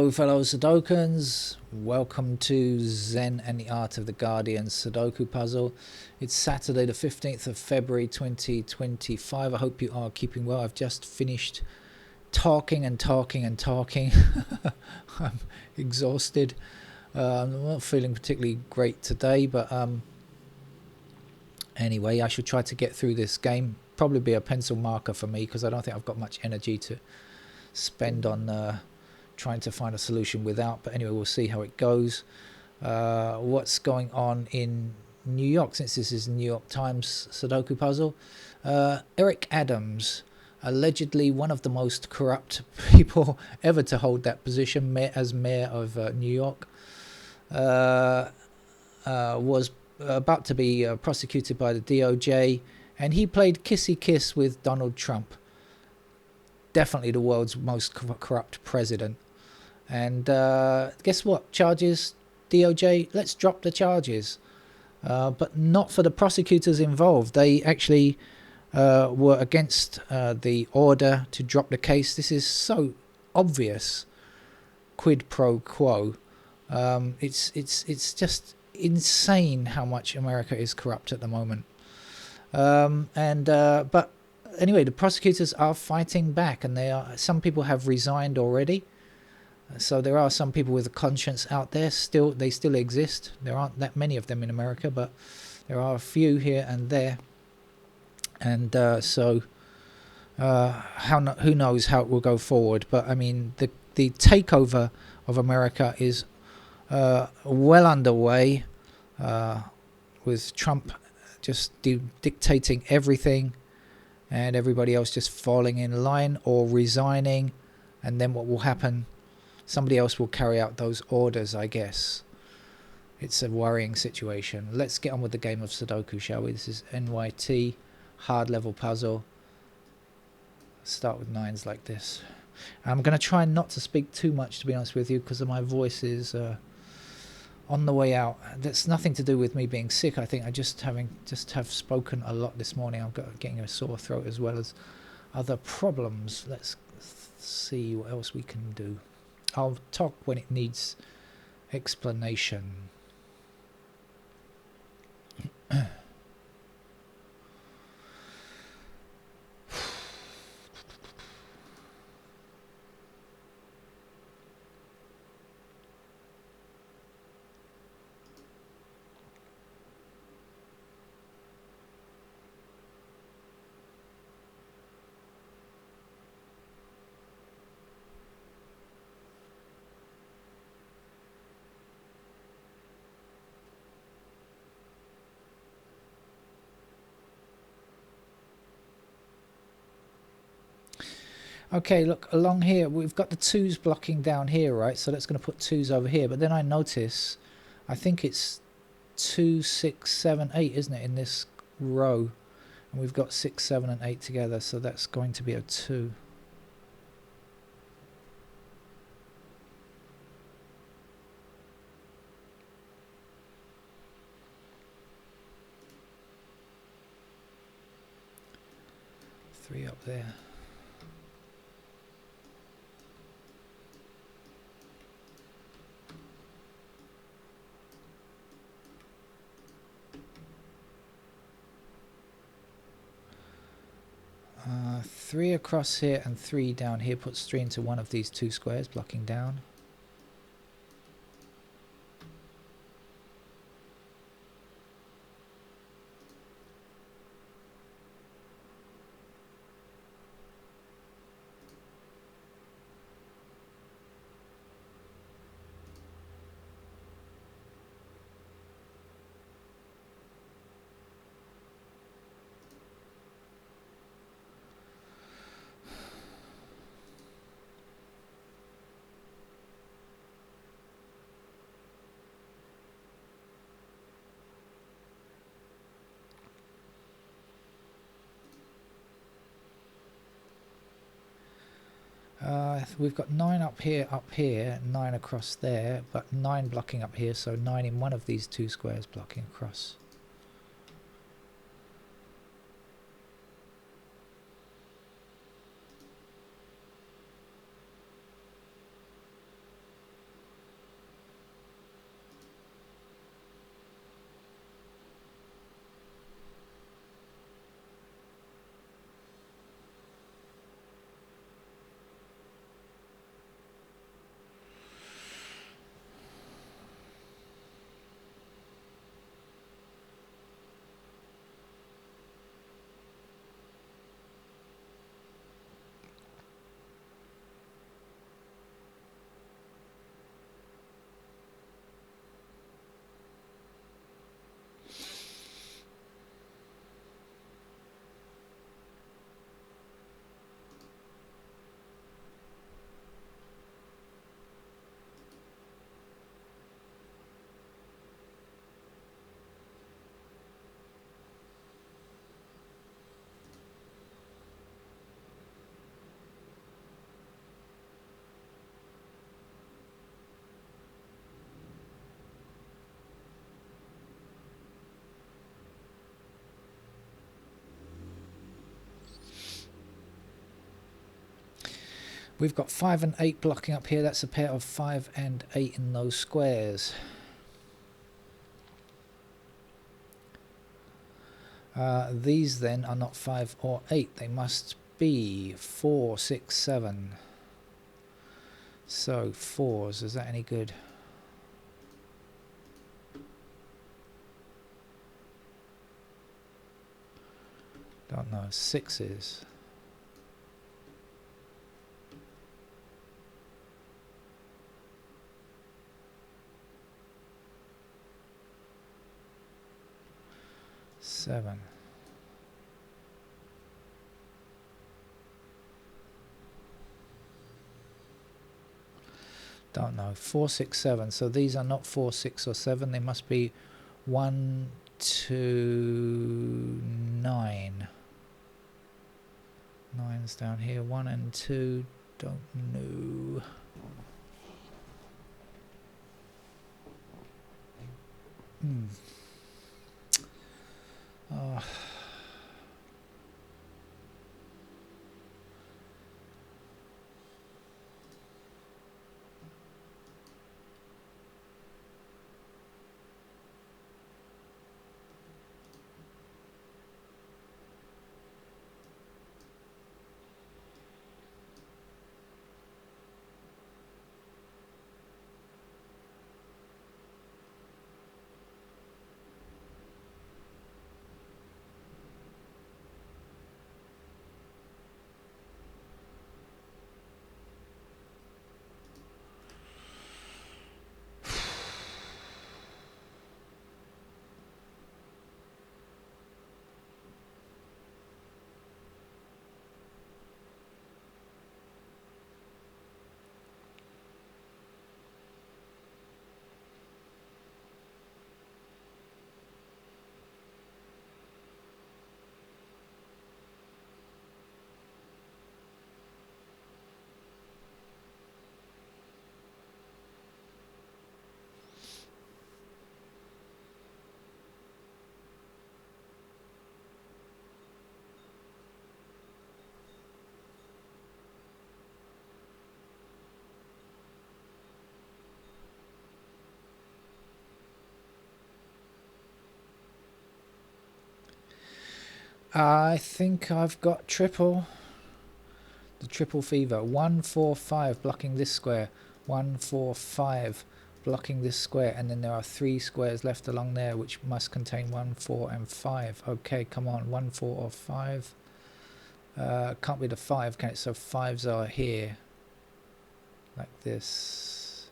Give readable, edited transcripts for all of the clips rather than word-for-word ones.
Hello fellow Sudokans, welcome to Zen and the Art of the Guardian Sudoku puzzle. It's Saturday the 15th of February 2025. I hope you are keeping well. I've just finished talking. I'm exhausted. I'm not feeling particularly great today, but anyway, I should try to get through this game. Probably be a pencil marker for me because I don't think I've got much energy to spend on trying to find a solution without. But anyway, we'll see how it goes. What's going on in New York, since this is New York Times Sudoku puzzle? Eric Adams, allegedly one of the most corrupt people ever to hold that position as mayor of New York, was about to be prosecuted by the DOJ, and he played kissy kiss with Donald Trump, definitely the world's most corrupt president. And guess what? Charges, DOJ, let's drop the charges. But not for the prosecutors involved. They actually were against the order to drop the case. This is so obvious quid pro quo. It's just insane how much America is corrupt at the moment. But anyway, the prosecutors are fighting back, and some people have resigned already. So there are some people with a conscience out there. They still exist. There aren't that many of them in America, but there are a few here and there. And who knows how it will go forward? But I mean, the takeover of America is well underway, with Trump just dictating everything, and everybody else just falling in line or resigning. And then what will happen? Somebody else will carry out those orders, I guess. It's a worrying situation. Let's get on with the game of Sudoku, shall we? This is NYT, hard level puzzle. Start with 9s like this. I'm going to try not to speak too much, to be honest with you, because my voice is on the way out. That's nothing to do with me being sick. I think I just have spoken a lot this morning. I'm getting a sore throat as well as other problems. Let's see what else we can do. I'll talk when it needs explanation. Okay, look, along here, we've got the 2s blocking down here, right? So that's going to put 2s over here. But then I notice, I think it's 2, 6, 7, 8, isn't it, in this row? And we've got 6, 7, and 8 together, so that's going to be a 2. Three up there. Three across here and 3 down here puts 3 into one of these 2 squares, blocking down. We've got 9 up here, 9 across there, but 9 blocking up here, so 9 in one of these 2 squares blocking across. We've got 5 and 8 blocking up here. That's a pair of 5 and 8 in those squares. These then are not 5 or 8. They must be 4, 6, 7. So 4s, is that any good? Don't know. 6s. Seven. Don't know. 4, 6, 7. So these are not 4, 6, or 7. They must be 1, 2, 9. 9's down here. 1 and 2. Don't know. Oh. I think I've got triple. The triple fever. 1, 4, 5 blocking this square. 1, 4, 5 blocking this square. And then there are 3 squares left along there which must contain 1, 4 and 5. Okay, come on. 1, 4 or 5. Can't be the 5, can it? So 5s are here. Like this.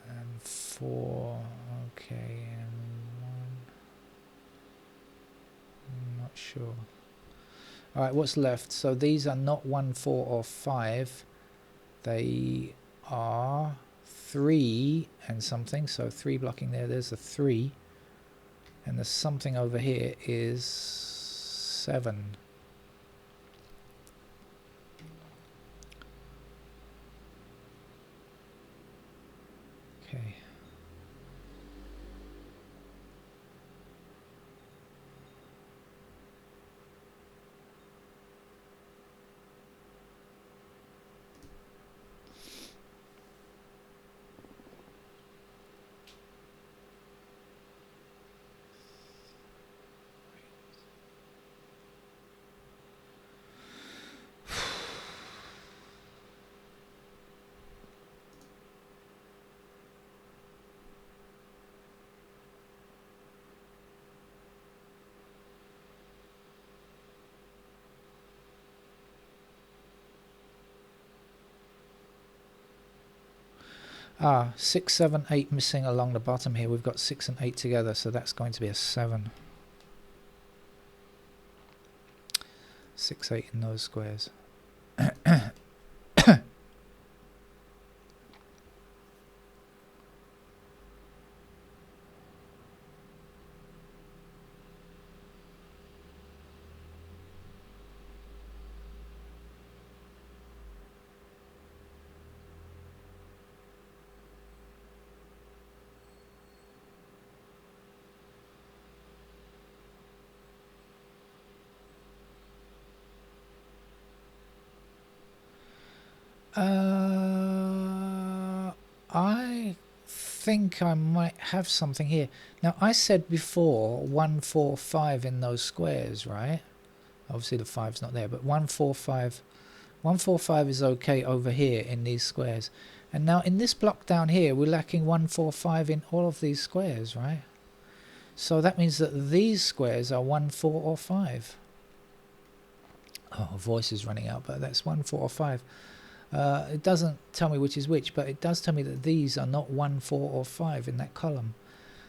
And 4. Okay, and 1. I'm not sure. Alright, what's left? So these are not 1, 4 or 5. They are 3 and something. So 3 blocking there. There's a 3. And the something over here is 7. Okay. Ah, 6, 7, 8 missing along the bottom here. We've got 6 and 8 together, so that's going to be a 7. 6, 8 in those squares. I think I might have something here. Now, I said before 145 in those squares, right? Obviously the 5's not there, but 145 is okay over here in these squares. And now in this block down here, we're lacking 145 in all of these squares, right? So that means that these squares are 1, 4, or 5. Oh, voice is running out, but that's 1, 4, or 5. It doesn't tell me which is which, but it does tell me that these are not 1, 4, or 5 in that column.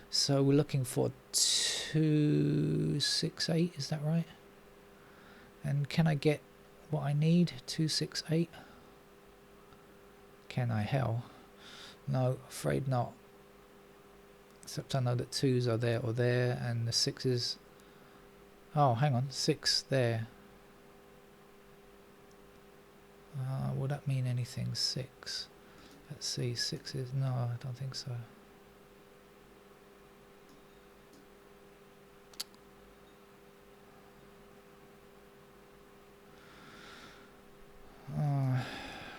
So we're looking for 2, 6, 8, is that right? And can I get what I need? 2, 6, 8? Can I? Hell. No, afraid not. Except I know that 2's are there or there, and the 6's... Oh, hang on, 6 there. Would that mean anything? 6. Let's see, 6 is... No, I don't think so.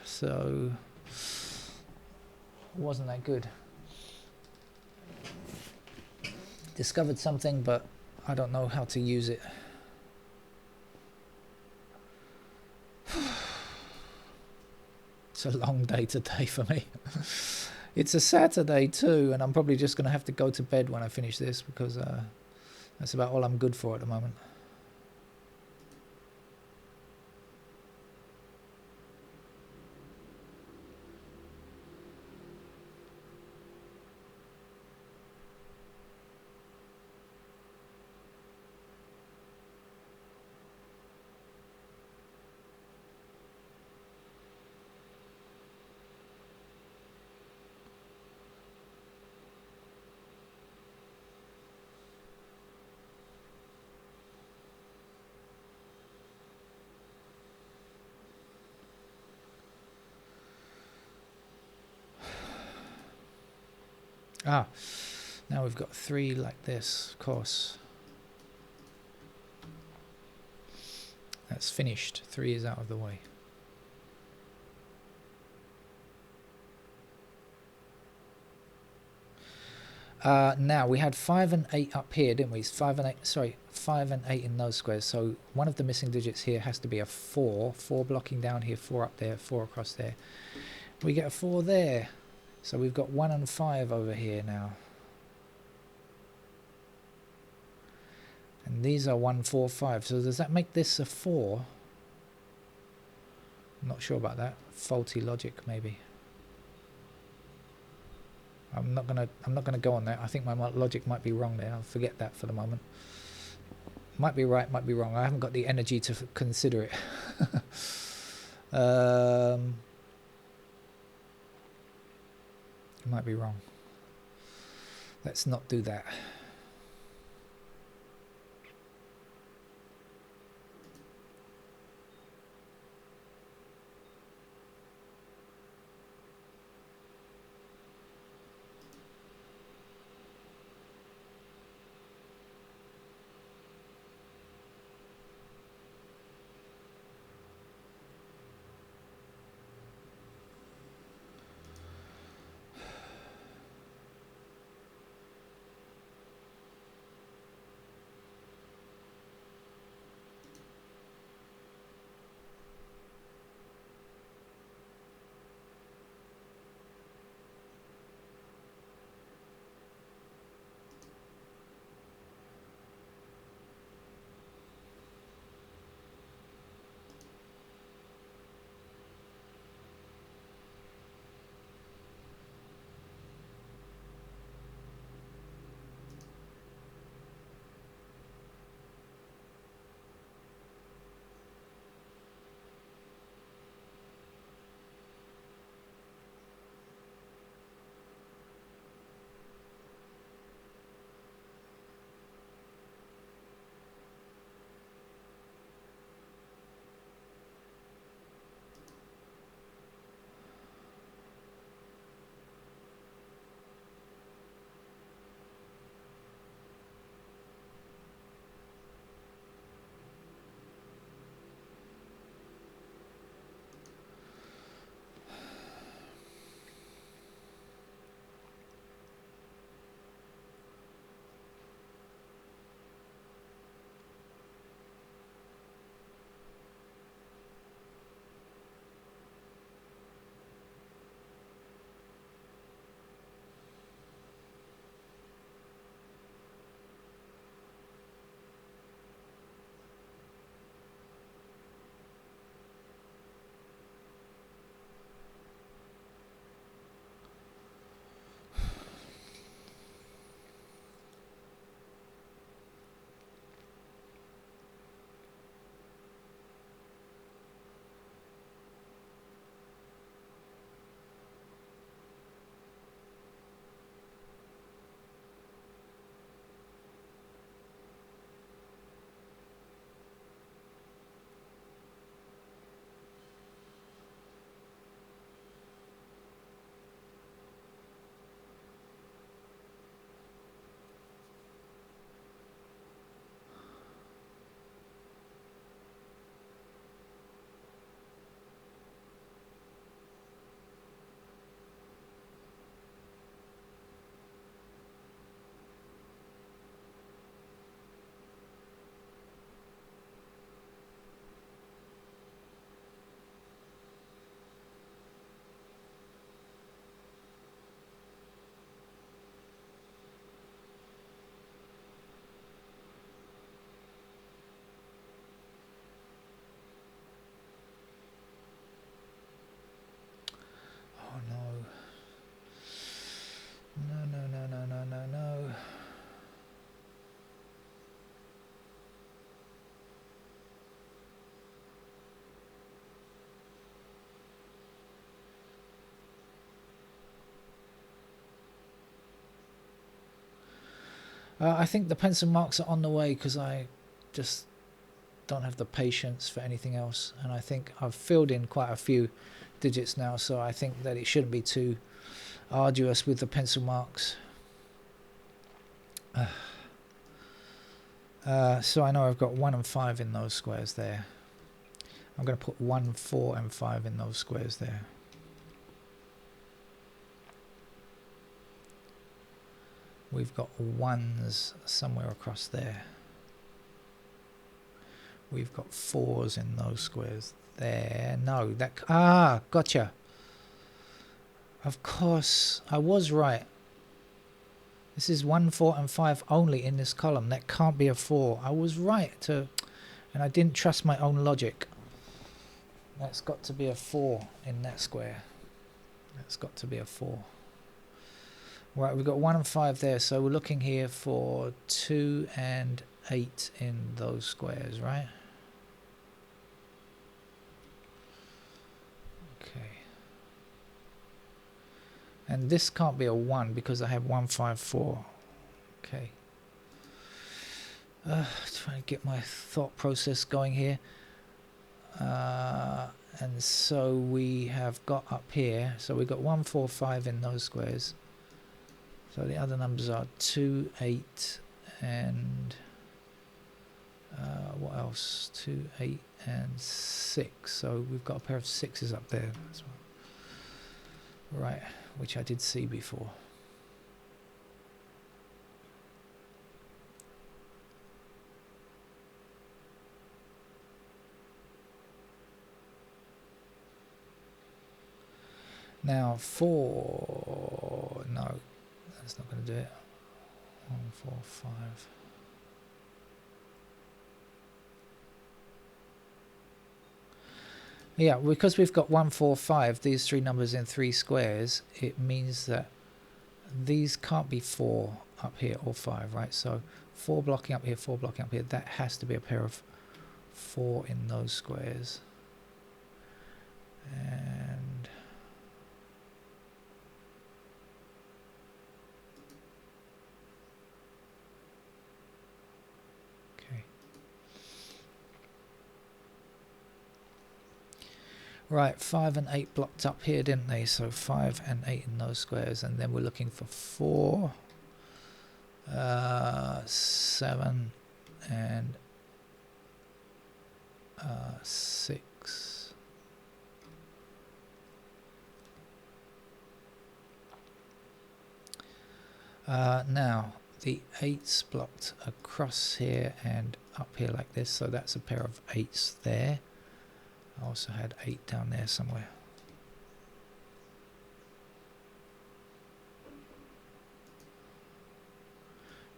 So... wasn't that good. Discovered something, but I don't know how to use it. It's a long day today for me. It's a Saturday too, and I'm probably just going to have to go to bed when I finish this, because that's about all I'm good for at the moment. Now we've got 3 like this, of course. That's finished. 3 is out of the way. Now we had 5 and 8 up here, didn't we? 5 and 8. Sorry, 5 and 8 in those squares. So one of the missing digits here has to be a 4. 4 blocking down here, 4 up there, 4 across there. We get a 4 there. So we've got 1 and 5 over here now. And these are 1, 4, 5. So does that make this a 4? I'm not sure about that. Faulty logic, maybe. I'm not gonna go on that. I think my logic might be wrong there. I'll forget that for the moment. Might be right, might be wrong. I haven't got the energy to consider it. Might be wrong. Let's not do that. I think the pencil marks are on the way because I just don't have the patience for anything else, and I think I've filled in quite a few digits now, so I think that it shouldn't be too arduous with the pencil marks. So I know I've got 1 and 5 in those squares there. I'm going to put 1, 4 and 5 in those squares there. We've got 1s somewhere across there. We've got 4s in those squares there. No, that... gotcha. Of course, I was right. This is 1, 4 and 5 only in this column. That can't be a 4. I was right and I didn't trust my own logic. That's got to be a 4 in that square. That's got to be a 4. Right, we've got 1 and 5 there, so we're looking here for 2 and 8 in those squares, right? Okay. And this can't be a 1 because I have 1, 5, 4. Okay. Trying to get my thought process going here. And so we have got up here, so we've got 1, 4, 5 in those squares. So the other numbers are 2, 8, and what else? 2, 8, and 6. So we've got a pair of 6s up there. That's right, which I did see before. Now 4, no, that's not going to do it. 1, 4, 5. Yeah, because we've got 1, 4, 5, these 3 numbers in 3 squares, it means that these can't be 4 up here or 5, right? So 4 blocking up here, 4 blocking up here, that has to be a pair of 4 in those squares. And okay. Right, 5 and 8 blocked up here, didn't they? So 5 and 8 in those squares, and then we're looking for 4, 7, and 6. Now the 8's blocked across here and up here like this, so that's a pair of 8's there. I also had 8 down there somewhere.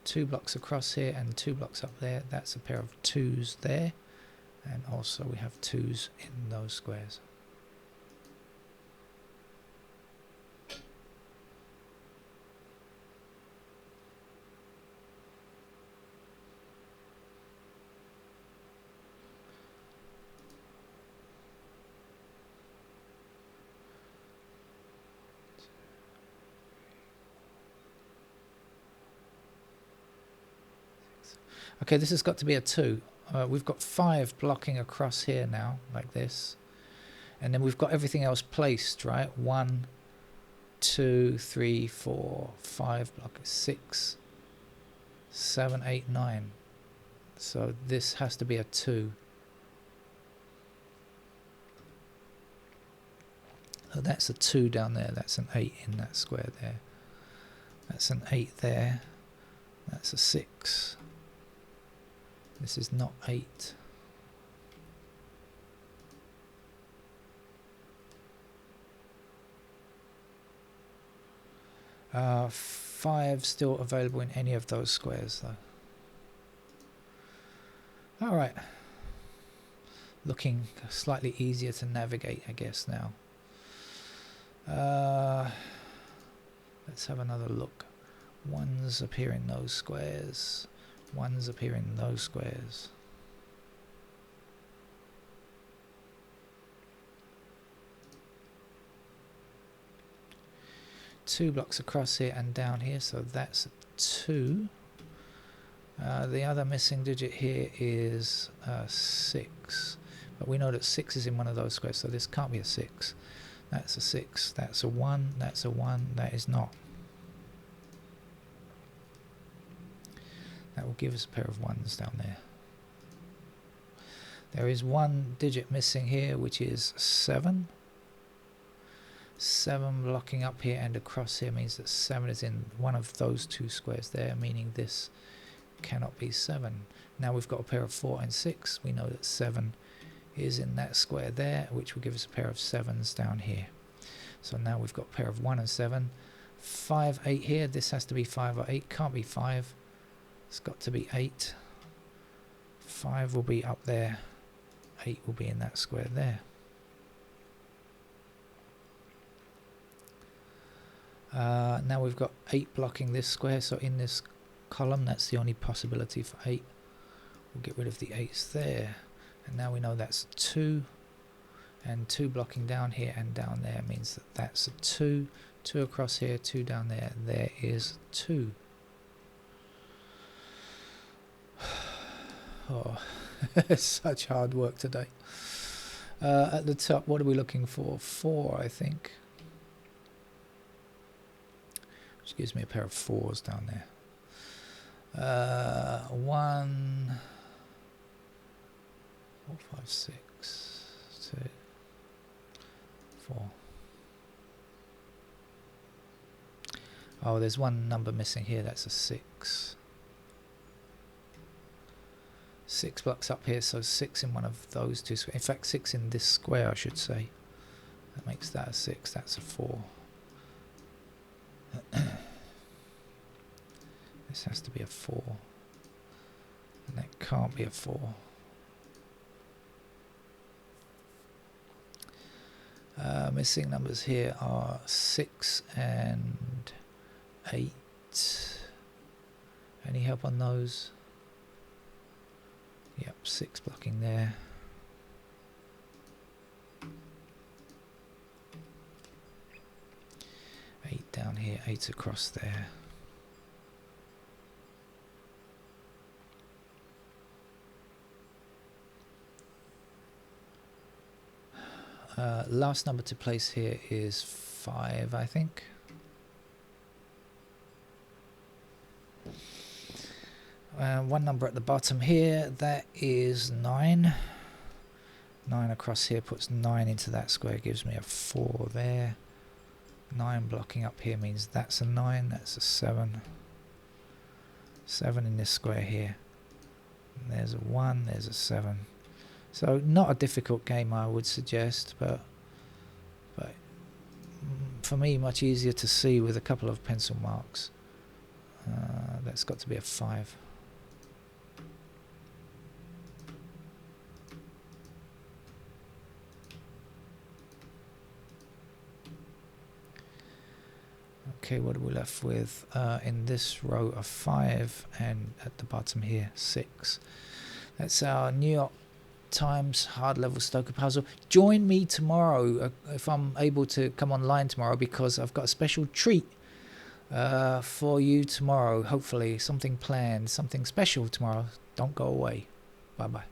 Two blocks across here and 2 blocks up there, that's a pair of 2's there, and also we have 2's in those squares. Okay, this has got to be a 2. We've got 5 blocking across here now, like this. And then we've got everything else placed, right? 1, 2, 3, 4, 5, block 6, 7, 8, 9. So this has to be a 2. So that's a 2 down there. That's an 8 in that square there. That's an 8 there. That's a 6. This is not 8. Uh, 5 still available in any of those squares though. Alright. Looking slightly easier to navigate, I guess, now. Let's have another look. 1's appear in those squares. 1's appear in those squares. Two blocks across here and down here, so that's 2. The other missing digit here is 6, but we know that 6 is in one of those squares, so this can't be a 6. That's a 6, that's a 1, that's a 1, that is not. That will give us a pair of 1s down there. There is one digit missing here, which is 7. 7 blocking up here and across here means that 7 is in one of those two squares there, meaning this cannot be 7. Now we've got a pair of 4 and 6. We know that 7 is in that square there, which will give us a pair of 7s down here. So now we've got a pair of 1 and 7. 5, 8 here. This has to be 5 or 8. Can't be 5. It's got to be 8. 5 will be up there. 8 will be in that square there. Now we've got 8 blocking this square, so in this column that's the only possibility for 8. We'll get rid of the 8s there, and now we know that's 2, and 2 blocking down here and down there means that that's a 2. 2 across here, 2 down there. There is 2. Oh, such hard work today. At the top, what are we looking for? 4, I think. Which gives me a pair of 4s down there. 1, 4, 5, 6, 2, 4. Oh, there's one number missing here. That's a 6. 6 blocks up here, so 6 in one of those two squares. In fact, 6 in this square, I should say. That makes that a 6. That's a 4. This has to be a 4. And that can't be a 4. Missing numbers here are 6 and 8. Any help on those? Yep, 6 blocking there. 8 down here, 8 across there. Last number to place here is 5, I think. One number at the bottom here, that is 9. 9 across here puts 9 into that square, gives me a 4 there. 9 blocking up here means that's a 9, that's a 7. 7 in this square here. And there's a 1, there's a 7. So not a difficult game, I would suggest, but for me much easier to see with a couple of pencil marks. That's got to be a 5. Okay, what are we left with? In this row a 5, and at the bottom here 6. That's our New York Times hard level Sudoku puzzle. Join me tomorrow if I'm able to come online tomorrow, because I've got a special treat for you tomorrow. Hopefully something planned, something special tomorrow. Don't go away. Bye bye.